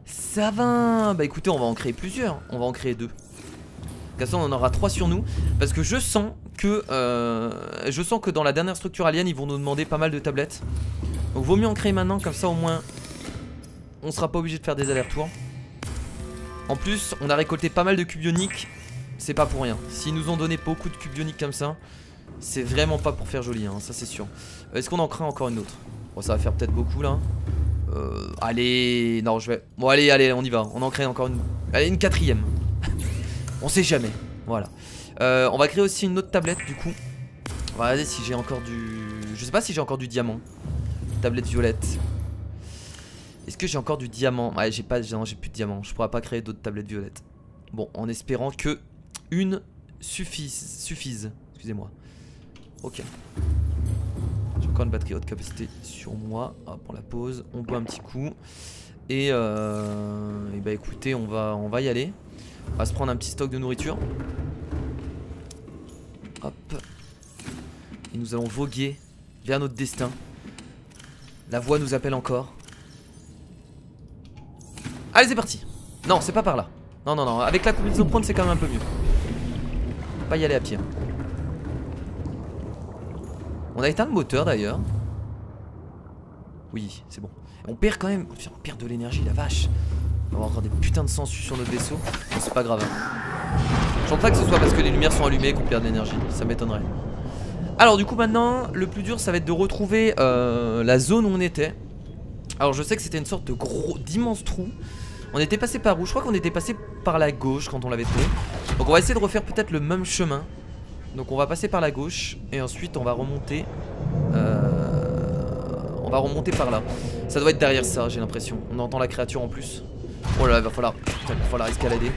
Ça va. Bah écoutez, on va en créer plusieurs. On va en créer 2. De toute façon, on en aura 3 sur nous. Parce que je sens que dans la dernière structure alien, ils vont nous demander pas mal de tablettes. Donc vaut mieux en créer maintenant, comme ça au moins on sera pas obligé de faire des allers-retours. En plus, on a récolté pas mal de cubes ioniques. C'est pas pour rien. S'ils nous ont donné beaucoup de cubes ioniques comme ça, c'est vraiment pas pour faire joli, hein, ça c'est sûr. Est-ce qu'on en crée encore une autre? Bon, ça va faire peut-être beaucoup là. Allez, non, je vais. Bon, allez, on y va. On en crée encore une. Allez, une 4ème. On sait jamais. Voilà. On va créer aussi une autre tablette du coup. On va regarder si j'ai encore du. Je sais pas si j'ai encore du diamant. Tablette violette. Est-ce que j'ai encore du diamant? Ouais, j'ai pas. Non, j'ai plus de diamant. Je pourrais pas créer d'autres tablettes violettes. Bon, en espérant que une suffise. Excusez-moi. Ok. J'ai encore une batterie haute capacité sur moi. Hop, on la pose. On boit un petit coup. Et bah écoutez, on va y aller. On va se prendre un petit stock de nourriture. Hop. Et nous allons voguer vers notre destin. La voix nous appelle encore. Allez, c'est parti. Non, c'est pas par là. Non, non, non. Avec la combinaison prone, c'est quand même un peu mieux. Faut pas y aller à pied. On a éteint le moteur d'ailleurs. Oui, c'est bon. On perd quand même. On perd de l'énergie, la vache. On va avoir encore des putains de sangsues sur notre vaisseau. C'est pas grave. Je pense pas que ce soit parce que les lumières sont allumées qu'on perd de l'énergie. Ça m'étonnerait. Alors, du coup, maintenant, le plus dur, ça va être de retrouver la zone où on était. Alors, je sais que c'était une sorte de d'immense trou. On était passé par où? Je crois qu'on était passé par la gauche quand on l'avait trouvé. Donc, on va essayer de refaire peut-être le même chemin. Donc, on va passer par la gauche. Et ensuite, on va remonter. On va remonter par là. Ça doit être derrière ça, j'ai l'impression. On entend la créature en plus. Oh là là, il va falloir escalader.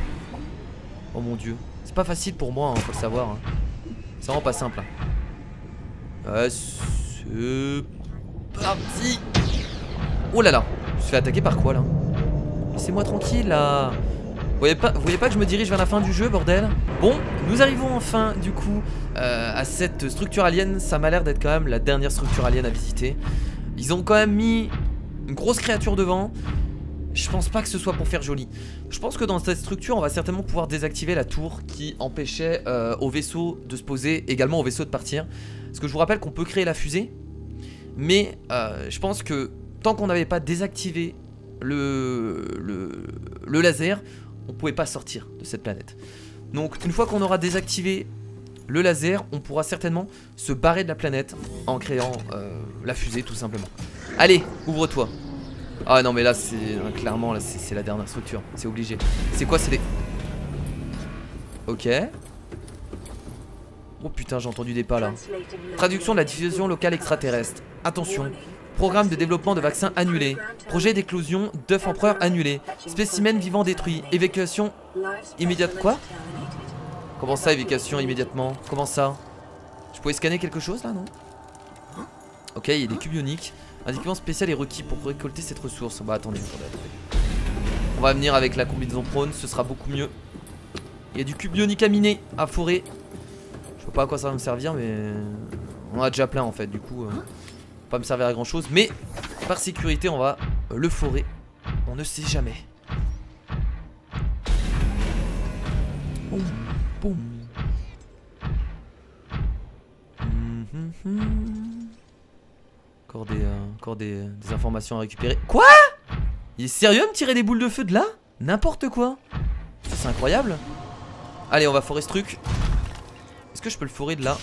Oh mon dieu. C'est pas facile pour moi, hein, faut le savoir. Hein. C'est vraiment pas simple. Hein. C'est parti. Oh là là. Je me suis fait attaquer par quoi là? Laissez-moi tranquille là. Vous voyez pas que je me dirige vers la fin du jeu, bordel? Bon, nous arrivons enfin du coup à cette structure alien. Ça m'a l'air d'être quand même la dernière structure alien à visiter. Ils ont quand même mis une grosse créature devant. Je pense pas que ce soit pour faire joli. Je pense que dans cette structure on va certainement pouvoir désactiver la tour qui empêchait au vaisseau de se poser, également au vaisseau de partir. Parce que je vous rappelle qu'on peut créer la fusée. Mais je pense que tant qu'on n'avait pas désactivé le laser, on pouvait pas sortir de cette planète. Donc une fois qu'on aura désactivé le laser, on pourra certainement se barrer de la planète en créant la fusée tout simplement. Allez, ouvre-toi. Ah non mais là c'est clairement là c'est la dernière structure, c'est obligé. C'est quoi? C'est des... Ok. Oh putain, j'ai entendu des pas là. Traduction de la diffusion locale extraterrestre. Attention. Programme de développement de vaccin annulé. Projet d'éclosion d'œuf empereur annulé. Spécimen vivant détruit. Évacuation immédiate. Quoi? Comment ça, évacuation immédiatement? Comment ça? Je pouvais scanner quelque chose là, non? Ok, il y a des cubes ioniques. Un équipement spécial est requis pour récolter cette ressource. Bah attendez. On va venir avec la combinaison prone, ce sera beaucoup mieux. Il y a du cube ionique à miner, à forer. Je sais pas à quoi ça va me servir, mais On a déjà plein en fait, du coup, pas me servir à grand chose. Mais par sécurité, on va le forer. On ne sait jamais. Boum, boum. Encore des informations à récupérer. Quoi? Il est sérieux à me tirer des boules de feu de là? N'importe quoi. Ça c'est incroyable. Allez, on va forer ce truc. Est-ce que je peux le forer de là?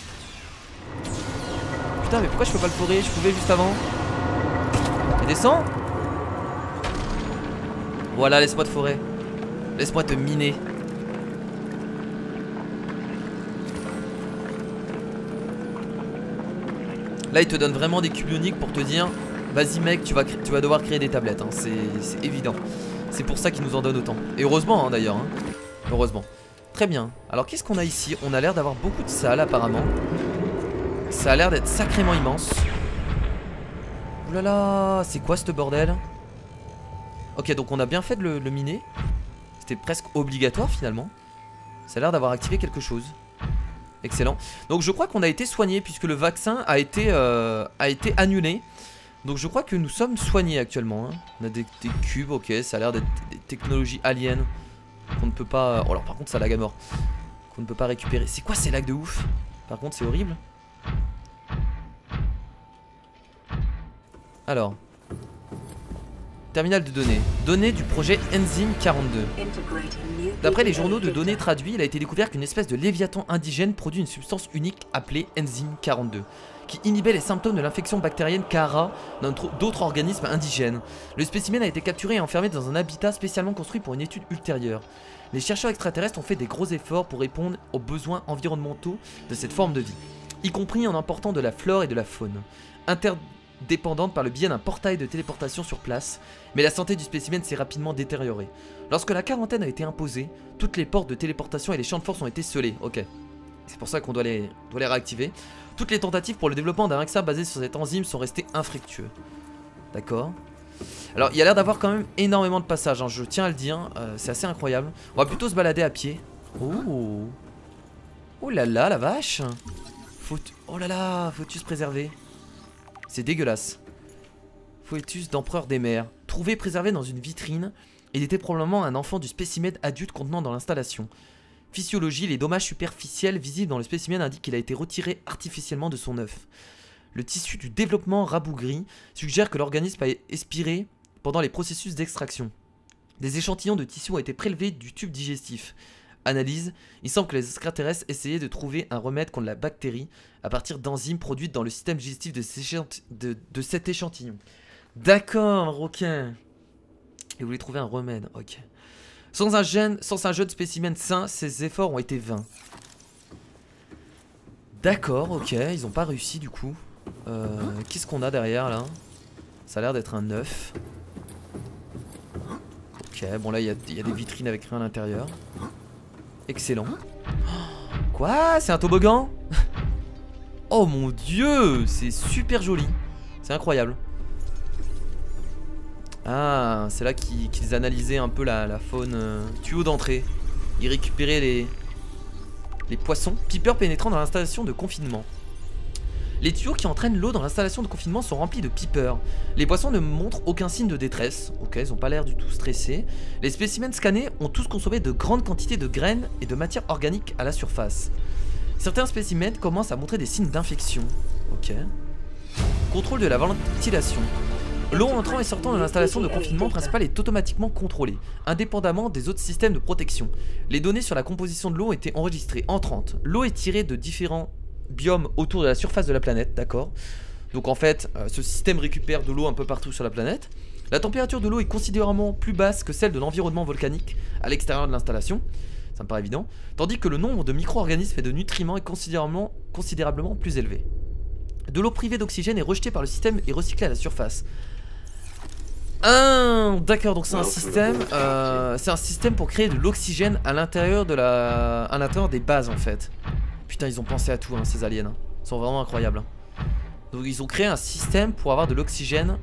Putain, mais pourquoi je peux pas le forer? Je pouvais juste avant. Et descends. Voilà, laisse-moi te forer. Laisse-moi te miner. Là il te donne vraiment des cubes ioniques pour te dire vas-y mec, tu vas devoir créer des tablettes, hein. C'est évident. C'est pour ça qu'il nous en donne autant. Et heureusement hein, d'ailleurs hein. Heureusement. Très bien. Alors qu'est-ce qu'on a ici? On a l'air d'avoir beaucoup de salles apparemment. Ça a l'air d'être sacrément immense. Ouh là là, c'est quoi ce bordel? Ok, donc on a bien fait de le miner. C'était presque obligatoire finalement. Ça a l'air d'avoir activé quelque chose. Excellent. Donc je crois qu'on a été soigné puisque le vaccin a été annulé. Donc je crois que nous sommes soignés actuellement hein. On a des cubes, ok, ça a l'air d'être des technologies aliens qu'on ne peut pas... Oh alors par contre ça lag à mort. Qu'on ne peut pas récupérer. C'est quoi ces lags de ouf? Par contre c'est horrible. Alors terminal de données. Données du projet Enzyme 42. D'après les journaux de données traduits, il a été découvert qu'une espèce de léviathan indigène produit une substance unique appelée Enzyme 42, qui inhibait les symptômes de l'infection bactérienne Kara dans d'autres organismes indigènes. Le spécimen a été capturé et enfermé dans un habitat spécialement construit pour une étude ultérieure. Les chercheurs extraterrestres ont fait des gros efforts pour répondre aux besoins environnementaux de cette forme de vie, y compris en important de la flore et de la faune. Interdépendante par le biais d'un portail de téléportation sur place, mais la santé du spécimen s'est rapidement détériorée. Lorsque la quarantaine a été imposée, toutes les portes de téléportation et les champs de force ont été scellés. Ok, c'est pour ça qu'on doit les réactiver. Toutes les tentatives pour le développement d'un vaccin basé sur cette enzyme sont restées infructueuses. D'accord. Alors il y a l'air d'avoir quand même énormément de passages, hein, je tiens à le dire, c'est assez incroyable. On va plutôt se balader à pied. Oh, oh là là, la vache. Oh là là, Foetus préservé. C'est dégueulasse. Foetus d'empereur des mers. Trouvé préservé dans une vitrine, il était probablement un enfant du spécimen adulte contenant dans l'installation. Physiologie, les dommages superficiels visibles dans le spécimen indiquent qu'il a été retiré artificiellement de son œuf. Le tissu du développement rabougri suggère que l'organisme a expiré pendant les processus d'extraction. Des échantillons de tissu ont été prélevés du tube digestif. Analyse, il semble que les extraterrestres essayaient de trouver un remède contre la bactérie à partir d'enzymes produites dans le système digestif de cet échantillon. D'accord, ok. Et vous voulez trouver un remède, ok. Sans un jeune spécimen sain, ces efforts ont été vains. D'accord, ok, ils n'ont pas réussi du coup. Qu'est-ce qu'on a derrière là? Ça a l'air d'être un œuf. Ok, bon là il y a des vitrines avec rien à l'intérieur. Excellent. Quoi? C'est un toboggan? Oh mon dieu, c'est super joli. C'est incroyable. Ah, c'est là qu'ils analysaient un peu la faune. Tuyau d'entrée. Ils récupéraient les poissons. Piper pénétrant dans l'installation de confinement. Les tuyaux qui entraînent l'eau dans l'installation de confinement sont remplis de Piper. Les poissons ne montrent aucun signe de détresse. Ok, ils n'ont pas l'air du tout stressés. Les spécimens scannés ont tous consommé de grandes quantités de graines et de matière organique à la surface. Certains spécimens commencent à montrer des signes d'infection. Ok. Contrôle de la ventilation. L'eau entrant et sortant de l'installation de confinement principale est automatiquement contrôlée, indépendamment des autres systèmes de protection. Les données sur la composition de l'eau ont été enregistrées entrantes. L'eau est tirée de différents biomes autour de la surface de la planète, d'accord. Donc en fait, ce système récupère de l'eau un peu partout sur la planète. La température de l'eau est considérablement plus basse que celle de l'environnement volcanique à l'extérieur de l'installation. Ça me paraît évident. Tandis que le nombre de micro-organismes et de nutriments est considérablement plus élevé. De l'eau privée d'oxygène est rejetée par le système et recyclée à la surface. Ah, d'accord, donc c'est un système pour créer de l'oxygène à l'intérieur des bases en fait. Putain, ils ont pensé à tout, hein, ces aliens. Hein. Ils sont vraiment incroyables. Hein. Donc ils ont créé un système pour avoir de l'oxygène.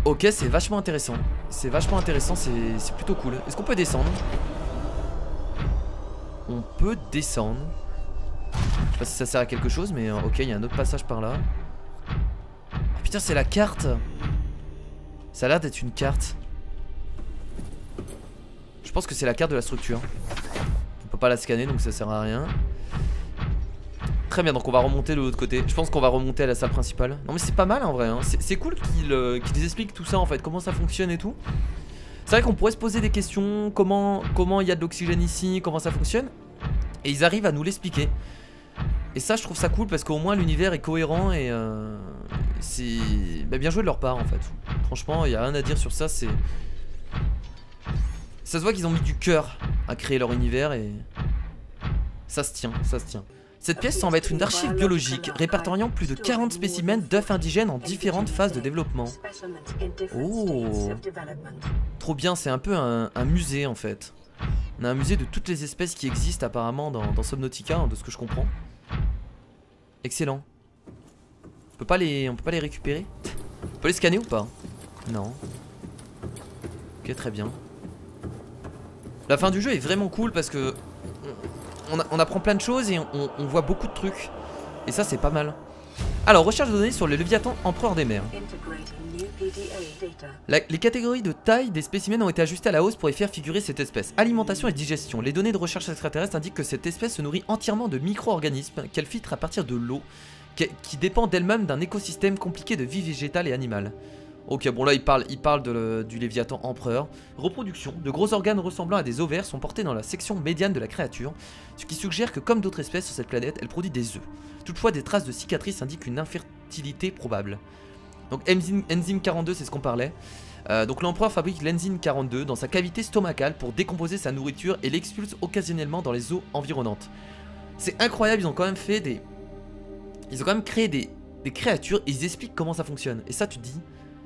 Ok, c'est vachement intéressant. C'est vachement intéressant, c'est plutôt cool. Est-ce qu'on peut descendre? On peut descendre. Je sais pas si ça sert à quelque chose, mais ok, il y a un autre passage par là. Oh, putain, c'est la carte. Ça a l'air d'être une carte. Je pense que c'est la carte de la structure. On peut pas la scanner, donc ça sert à rien. Très bien, donc on va remonter de l'autre côté. Je pense qu'on va remonter à la salle principale. Non mais c'est pas mal en vrai, hein. C'est cool qu'ils expliquent tout ça en fait, comment ça fonctionne et tout. C'est vrai qu'on pourrait se poser des questions, comment il y a de l'oxygène ici, comment ça fonctionne. Et ils arrivent à nous l'expliquer. Et ça je trouve ça cool parce qu'au moins l'univers est cohérent et c'est bien joué de leur part en fait. Franchement il n'y a rien à dire sur ça, c'est... Ça se voit qu'ils ont mis du cœur à créer leur univers et... Ça se tient, ça se tient. Cette pièce semble être une archive biologique, répertoriant plus de 40 spécimens d'œufs indigènes en différentes phases de développement. Oh, trop bien, c'est un peu un musée en fait. On a un musée de toutes les espèces qui existent apparemment dans Subnautica, hein, de ce que je comprends. Excellent. On peut pas les récupérer? On peut les scanner ou pas? Non. Ok, très bien. La fin du jeu est vraiment cool parce que on apprend plein de choses et on voit beaucoup de trucs. Et ça c'est pas mal. Alors, recherche de données sur le Léviathan empereur des mers. Les catégories de taille des spécimens ont été ajustées à la hausse pour y faire figurer cette espèce. Alimentation et digestion. Les données de recherche extraterrestre indiquent que cette espèce se nourrit entièrement de micro-organismes qu'elle filtre à partir de l'eau, qui dépend d'elle-même d'un écosystème compliqué de vie végétale et animale. Ok, bon là il parle du Léviathan empereur. Reproduction. De gros organes ressemblant à des ovaires sont portés dans la section médiane de la créature, ce qui suggère que comme d'autres espèces sur cette planète, elle produit des œufs. Toutefois, des traces de cicatrices indiquent une infertilité probable. Donc enzyme 42, c'est ce qu'on parlait. Donc l'empereur fabrique l'enzyme 42 dans sa cavité stomacale pour décomposer sa nourriture et l'expulse occasionnellement dans les eaux environnantes. C'est incroyable, ils ont quand même fait des... Ils ont quand même créé des créatures et ils expliquent comment ça fonctionne. Et ça tu te dis...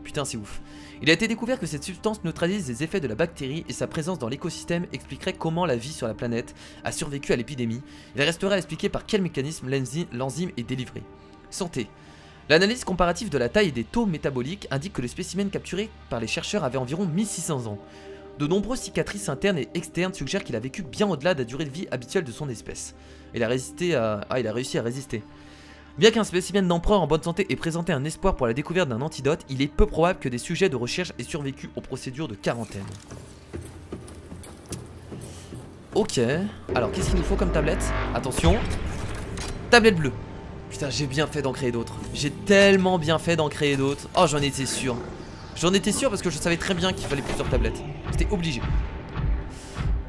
Putain, c'est ouf. Il a été découvert que cette substance neutralise les effets de la bactérie et sa présence dans l'écosystème expliquerait comment la vie sur la planète a survécu à l'épidémie. Il resterait à expliquer par quel mécanisme l'enzyme est délivrée. Santé. L'analyse comparative de la taille et des taux métaboliques indique que le spécimen capturé par les chercheurs avait environ 1600 ans. De nombreuses cicatrices internes et externes suggèrent qu'il a vécu bien au-delà de la durée de vie habituelle de son espèce. Il a réussi à résister. Bien qu'un spécimen d'empereur en bonne santé ait présenté un espoir pour la découverte d'un antidote, il est peu probable que des sujets de recherche aient survécu aux procédures de quarantaine. Ok, alors qu'est-ce qu'il nous faut comme tablette? Attention, tablette bleue. Putain, j'ai bien fait d'en créer d'autres. J'ai tellement bien fait d'en créer d'autres. Oh, j'en étais sûr. J'en étais sûr parce que je savais très bien qu'il fallait plusieurs tablettes. C'était obligé.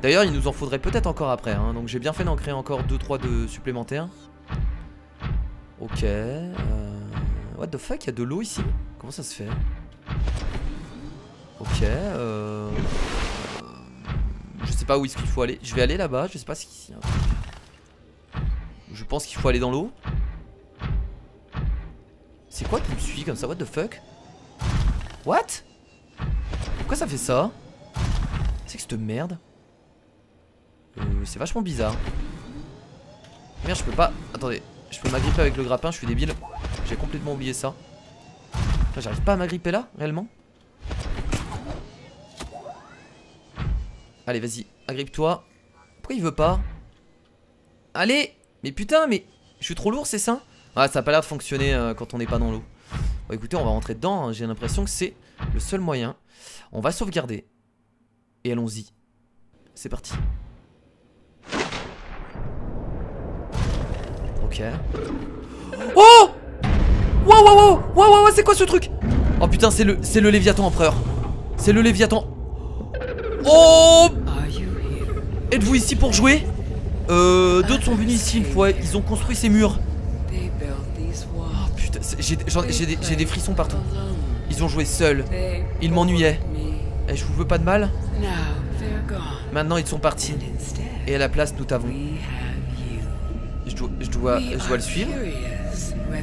D'ailleurs, il nous en faudrait peut-être encore après, hein. Donc j'ai bien fait d'en créer encore 2-3 de supplémentaires. Ok, what the fuck, il y a de l'eau ici? Comment ça se fait? Ok, je sais pas où est-ce qu'il faut aller. Je vais aller là-bas, je sais pas si... Je pense qu'il faut aller dans l'eau. C'est quoi qui me suit comme ça? What the fuck? What? Pourquoi ça fait ça? C'est que cette merde. C'est vachement bizarre. Merde, je peux pas... Attendez. Je peux m'agripper avec le grappin, je suis débile. J'ai complètement oublié ça. J'arrive pas à m'agripper là, réellement. Allez, vas-y, agrippe-toi. Pourquoi il veut pas? Allez! Mais putain, mais... Je suis trop lourd, c'est ça? Ah, ça a pas l'air de fonctionner quand on n'est pas dans l'eau. Bon, écoutez, on va rentrer dedans, hein. J'ai l'impression que c'est le seul moyen. On va sauvegarder. Et allons-y. C'est parti. Ok. Oh! Wow, c'est quoi ce truc? Oh putain, c'est le Léviathan empereur. C'est le Léviathan. Oh! Êtes-vous ici pour jouer? D'autres sont venus ici une fois. Ils ont construit ces murs. Oh putain, j'ai des frissons partout. Ils ont joué seuls. Ils m'ennuyaient. Et je vous veux pas de mal. Maintenant ils sont partis. Et à la place nous t'avons. Je dois le suivre.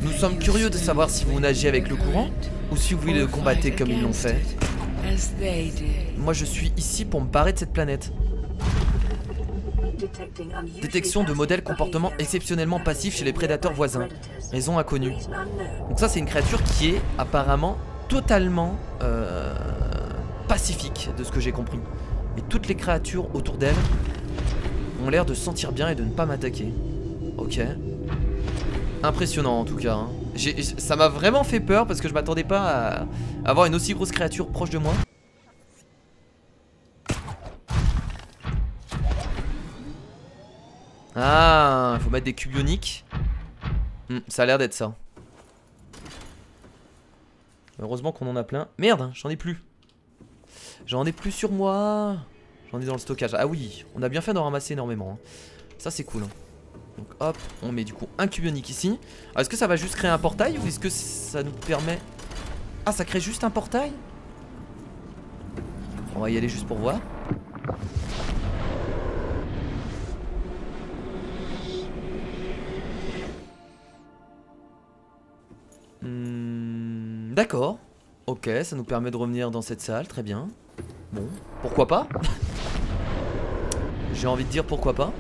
Nous sommes curieux de savoir si vous nagez avec le courant ou si vous le combattez comme ils l'ont fait. Moi je suis ici pour me barrer de cette planète. Détection de modèles comportement exceptionnellement passifs chez les prédateurs voisins. Raison inconnue. Donc ça c'est une créature qui est apparemment totalement pacifique de ce que j'ai compris. Et toutes les créatures autour d'elle ont l'air de se sentir bien et de ne pas m'attaquer. Ok. Ok. Impressionnant en tout cas. Hein. Ça m'a vraiment fait peur parce que je m'attendais pas à avoir une aussi grosse créature proche de moi. Ah, il faut mettre des cubes ioniques. Ça a l'air d'être ça. Heureusement qu'on en a plein. Merde, j'en ai plus. J'en ai plus sur moi. J'en ai dans le stockage. Ah oui, on a bien fait d'en ramasser énormément. Ça c'est cool. Donc hop, on met du coup un cube ionique ici. Est-ce que ça va juste créer un portail ou est-ce que ça nous permet... Ah, ça crée juste un portail? On va y aller juste pour voir. D'accord. Ok, ça nous permet de revenir dans cette salle, très bien. Bon, pourquoi pas? J'ai envie de dire pourquoi pas.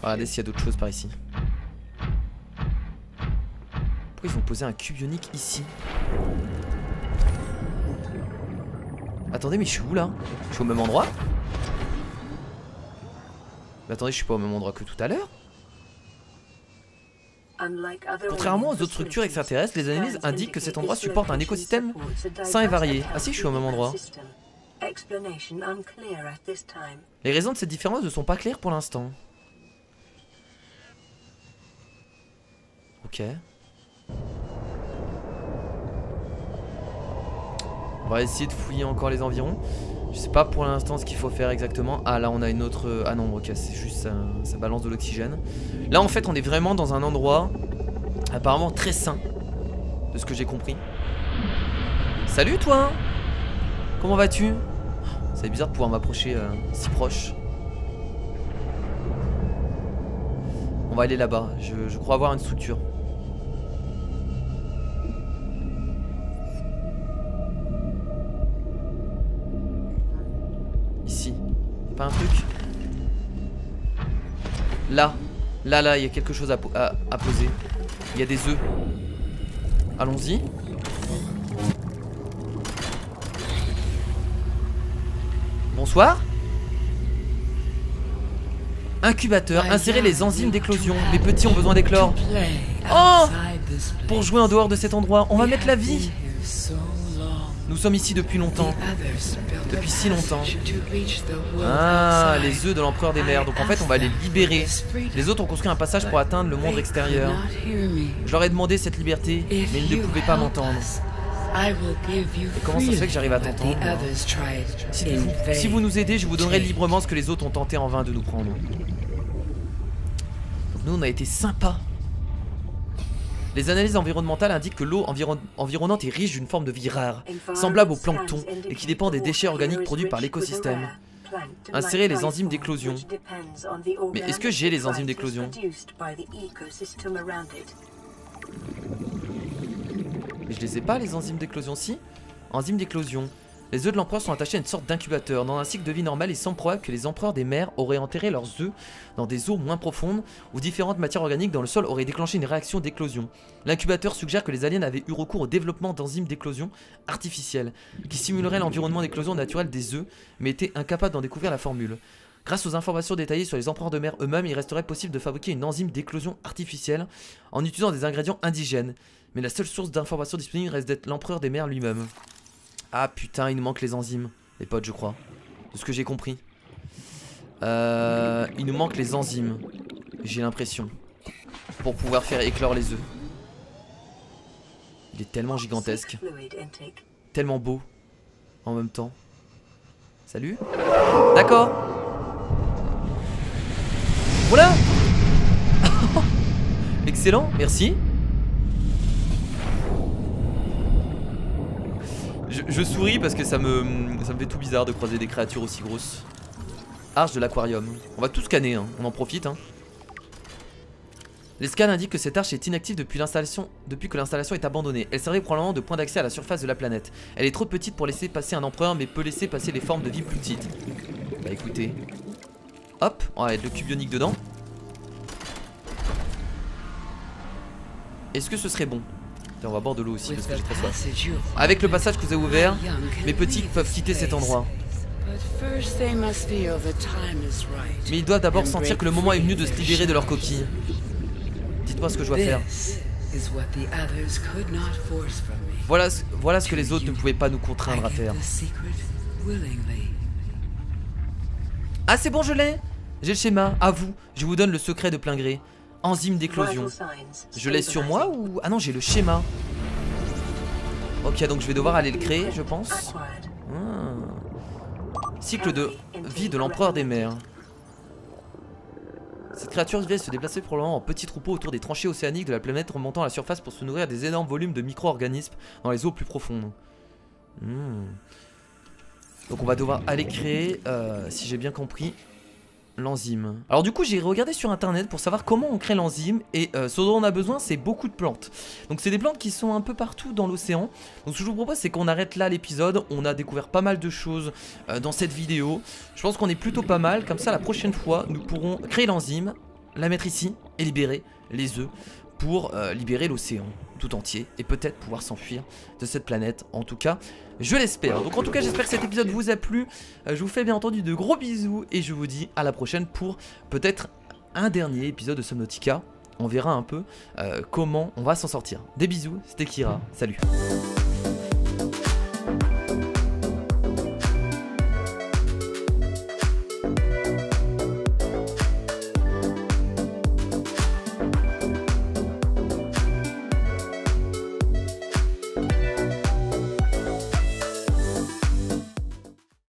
Regardez s'il y a d'autres choses par ici. Pourquoi ils ont posé un cube ionique ici? Attendez, mais je suis où là? Je suis au même endroit? Mais attendez, je suis pas au même endroit que tout à l'heure? Contrairement aux autres structures extraterrestres, les analyses indiquent que cet endroit supporte un écosystème sain et varié. Ah si, je suis au même endroit. Les raisons de cette différence ne sont pas claires pour l'instant. Ok. On va essayer de fouiller encore les environs. Je sais pas pour l'instant ce qu'il faut faire exactement. Ah là on a une autre... Ah non ok, c'est juste ça balance de l'oxygène. Là en fait on est vraiment dans un endroit apparemment très sain, de ce que j'ai compris. Salut toi. Comment vas-tu? C'est bizarre de pouvoir m'approcher si proche. On va aller là-bas, je crois avoir une structure. Ici, pas un truc? Là, il y a quelque chose à poser. Il y a des œufs. Allons-y. Bonsoir. Incubateur, insérez les enzymes d'éclosion. Les petits ont besoin d'éclore. Oh! Pour jouer en dehors de cet endroit, on va mettre la vie. Nous sommes ici depuis longtemps. Depuis si longtemps. Ah, les œufs de l'empereur des mers. Donc en fait on va les libérer. Les autres ont construit un passage pour atteindre le monde extérieur. Je leur ai demandé cette liberté, mais ils ne pouvaient pas m'entendre. Et comment ça se fait que j'arrive à t'entendre? Si vous nous aidez, je vous donnerai librement ce que les autres ont tenté en vain de nous prendre. Donc nous on a été sympas. Les analyses environnementales indiquent que l'eau environnante est riche d'une forme de vie rare, semblable au plancton, et qui dépend des déchets organiques produits par l'écosystème. Insérez les enzymes d'éclosion. Mais est-ce que j'ai les enzymes d'éclosion? Mais je les ai pas les enzymes d'éclosion, si? Enzymes d'éclosion. Les œufs de l'empereur sont attachés à une sorte d'incubateur. Dans un cycle de vie normal, il semble probable que les empereurs des mers auraient enterré leurs œufs dans des eaux moins profondes où différentes matières organiques dans le sol auraient déclenché une réaction d'éclosion. L'incubateur suggère que les aliens avaient eu recours au développement d'enzymes d'éclosion artificielles qui simuleraient l'environnement d'éclosion naturel des œufs mais étaient incapables d'en découvrir la formule. Grâce aux informations détaillées sur les empereurs de mer eux-mêmes, il resterait possible de fabriquer une enzyme d'éclosion artificielle en utilisant des ingrédients indigènes. Mais la seule source d'information disponible reste d'être l'empereur des mers lui-même. Ah putain, il nous manque les enzymes, les potes, je crois. De ce que j'ai compris. Il nous manque les enzymes. J'ai l'impression. Pour pouvoir faire éclore les œufs. Il est tellement gigantesque. Tellement beau. En même temps. Salut. D'accord. Voilà. Excellent, merci. Je souris parce que ça me fait tout bizarre de croiser des créatures aussi grosses. Arche de l'aquarium. On va tout scanner, hein. On en profite. Hein. Les scans indiquent que cette arche est inactive depuis que l'installation est abandonnée. Elle servait probablement de point d'accès à la surface de la planète. Elle est trop petite pour laisser passer un empereur, mais peut laisser passer les formes de vie plus petites. Bah écoutez. Hop, on va mettre le cube ionique dedans. Est-ce que ce serait bon? On va boire de l'eau aussi parce que j'ai très soif. Avec le passage que vous avez ouvert, mes petits peuvent quitter cet endroit. Mais ils doivent d'abord sentir que le moment est venu de se libérer de leur coquille. Dites-moi ce que je dois faire. Voilà ce que les autres ne pouvaient pas nous contraindre à faire. Ah c'est bon, je l'ai. J'ai le schéma, à vous. Je vous donne le secret de plein gré. Enzyme d'éclosion. Je l'ai sur moi ou... Ah non, j'ai le schéma. Ok, donc je vais devoir aller le créer, je pense. Cycle de vie de l'empereur des mers. Cette créature vient se déplacer probablement en petits troupeaux autour des tranchées océaniques de la planète, remontant à la surface pour se nourrir des énormes volumes de micro-organismes dans les eaux plus profondes. Donc on va devoir aller créer, si j'ai bien compris, l'enzyme. Alors du coup j'ai regardé sur internet pour savoir comment on crée l'enzyme. Et ce dont on a besoin c'est beaucoup de plantes. Donc c'est des plantes qui sont un peu partout dans l'océan. Donc ce que je vous propose c'est qu'on arrête là l'épisode. On a découvert pas mal de choses dans cette vidéo. Je pense qu'on est plutôt pas mal. Comme ça la prochaine fois nous pourrons créer l'enzyme, la mettre ici et libérer les œufs pour libérer l'océan tout entier et peut-être pouvoir s'enfuir de cette planète. En tout cas je l'espère. Donc en tout cas j'espère que cet épisode vous a plu. Je vous fais bien entendu de gros bisous et je vous dis à la prochaine pour peut-être un dernier épisode de Subnautica. On verra un peu comment on va s'en sortir. Des bisous, c'était Kira, salut.